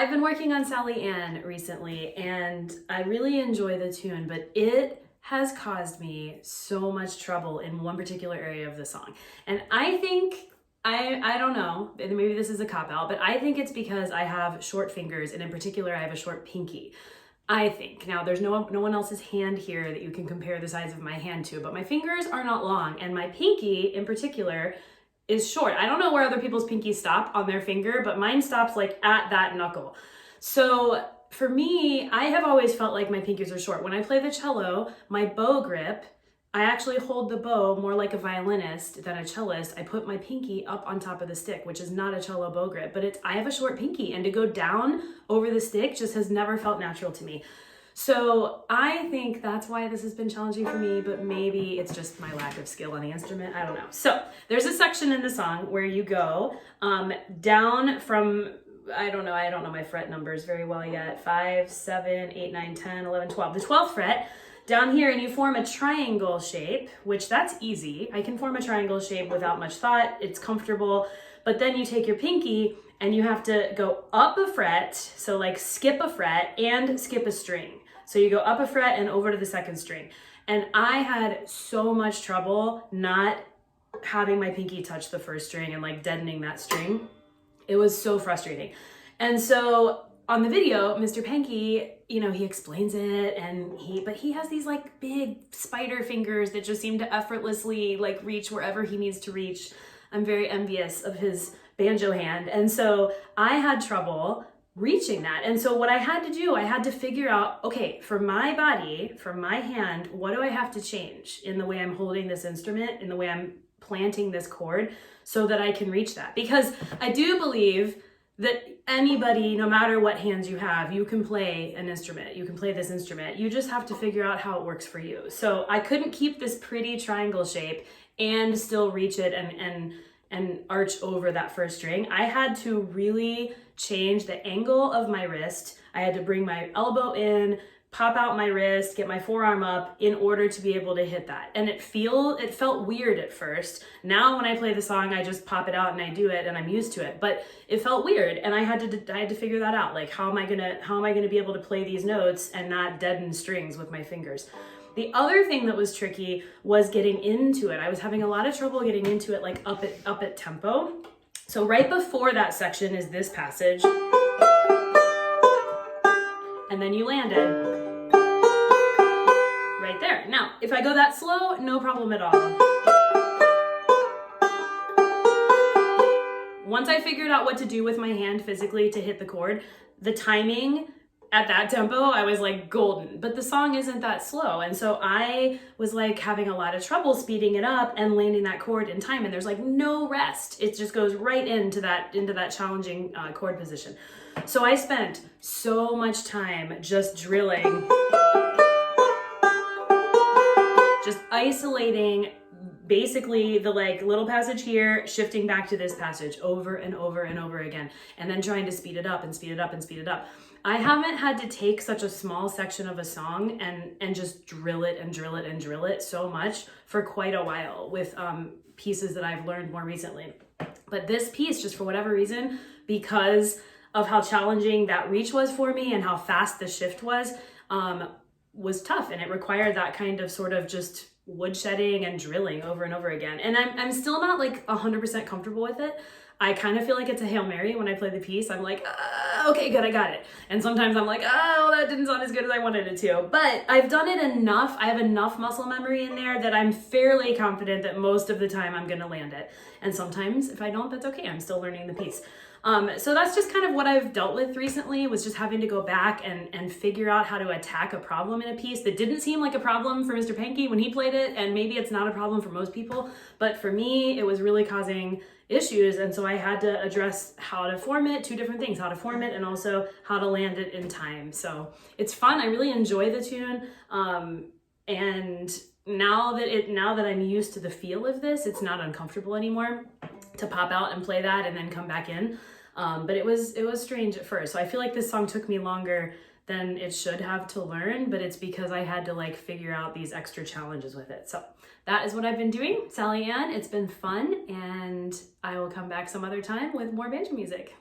I've been working on Sally Ann recently and I really enjoy the tune, but it has caused me so much trouble in one particular area of the song. And I think, I don't know, maybe this is a cop-out, but I think it's because I have short fingers, and in particular I have a short pinky. I think. Now, there's no one else's hand here that you can compare the size of my hand to, but my fingers are not long, and my pinky in particular is short. I don't know where other people's pinkies stop on their finger, but mine stops like at that knuckle. So for me, I have always felt like my pinkies are short. When I play the cello, my bow grip, I actually hold the bow more like a violinist than a cellist. I put my pinky up on top of the stick, which is not a cello bow grip, but I have a short pinky, and to go down over the stick just has never felt natural to me. So I think that's why this has been challenging for me, but maybe it's just my lack of skill on the instrument. I don't know. So there's a section in the song where you go down from, I don't know my fret numbers very well yet, 5, 7, 8, 9, 10, 11, 12. The 12th fret down here, and you form a triangle shape, which that's easy. I can form a triangle shape without much thought. It's comfortable. But then you take your pinky and you have to go up a fret, so like skip a fret and skip a string. So you go up a fret and over to the second string. And I had so much trouble not having my pinky touch the first string and like deadening that string. It was so frustrating. And so on the video, Mr. Panky, he explains it, but he has these like big spider fingers that just seem to effortlessly like reach wherever he needs to reach. I'm very envious of his banjo hand. And so I had trouble reaching that. And so what I had to do, I had to figure out, okay, for my body, for my hand, what do I have to change in the way I'm holding this instrument, in the way I'm planting this chord, so that I can reach that? Because I do believe that anybody, no matter what hands you have, you can play an instrument. You can play this instrument. You just have to figure out how it works for you. So I couldn't keep this pretty triangle shape and still reach it and arch over that first string. I had to really change the angle of my wrist. I had to bring my elbow in, pop out my wrist, get my forearm up in order to be able to hit that. And it felt weird at first. Now when I play the song, I just pop it out and I do it and I'm used to it. But it felt weird, and I had to figure that out. Like, how am I gonna be able to play these notes and not deaden strings with my fingers? The other thing that was tricky was getting into it. I was having a lot of trouble getting into it, like up at tempo. So right before that section is this passage, and then you land it right there. Now, if I go that slow, no problem at all. Once I figured out what to do with my hand physically to hit the chord, the timing at that tempo, I was like golden. But the song isn't that slow. And so I was like having a lot of trouble speeding it up and landing that chord in time. And there's like no rest. It just goes right into that challenging chord position. So I spent so much time just drilling, just isolating basically the like little passage here, shifting back to this passage over and over and over again, and then trying to speed it up and speed it up and speed it up. I haven't had to take such a small section of a song and just drill it and drill it and drill it so much for quite a while with pieces that I've learned more recently. But this piece, just for whatever reason, because of how challenging that reach was for me and how fast the shift was tough, and it required that kind of sort of just woodshedding and drilling over and over again. And I'm still not like 100% comfortable with it. I kind of feel like it's a Hail Mary when I play the piece. I'm like, okay, good, I got it. And sometimes I'm like, oh, that didn't sound as good as I wanted it to. But I've done it enough. I have enough muscle memory in there that I'm fairly confident that most of the time I'm gonna land it. And sometimes if I don't, that's okay. I'm still learning the piece. So that's just kind of what I've dealt with recently, was just having to go back and figure out how to attack a problem in a piece that didn't seem like a problem for Mr. Panky when he played it, and maybe it's not a problem for most people, but for me, it was really causing issues, and so I had to address how to form it, two different things, how to form it and also how to land it in time. So it's fun. I really enjoy the tune, and now that I'm used to the feel of this, it's not uncomfortable anymore to pop out and play that and then come back in. But it was strange at first. So I feel like this song took me longer than it should have to learn, but it's because I had to like figure out these extra challenges with it. So that is what I've been doing, Sally Ann. It's been fun, and I will come back some other time with more banjo music.